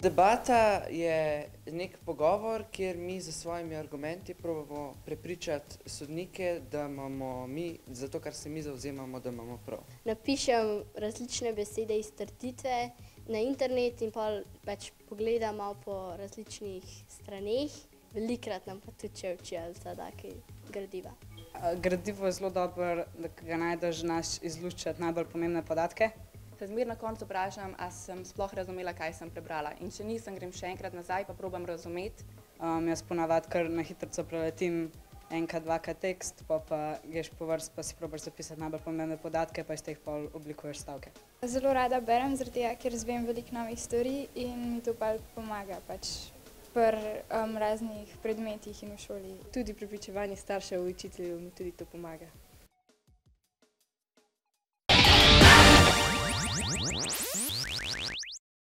Debata je nek pogovor, kjer mi za svojimi argumenti probamo prepričati sodnike, da imamo mi, zato kar se mi zavzemamo, da imamo prav. Napišem različne besede iz trditve na internet in pol pač pogledam malo po različnih straneh. Velikokrat nam pa tudi še učijo za take gradiva. Gradivo je zelo dobro, da ga najdeš, znaš izluščiti najbolj pomembne podatke. Se zmeraj na koncu vprašam, a sem sploh razumela, kaj sem prebrala. In če nisem, grem še enkrat nazaj pa probam razumeti. Jaz ponavadi kar na hitrico preletim enkrat, dvakrat tekst, pa greš po vrsti pa si probaš zapisati najbolj pomembne podatke, pa iz teh pol oblikuješ stavke. Zelo rada berem, zaradi tega, ker izvem veliko novih stvari in mi to pa pomaga pač pri raznih predmetih in v šoli. Tudi prepričevanje staršev, učiteljev mi tudi to pomaga.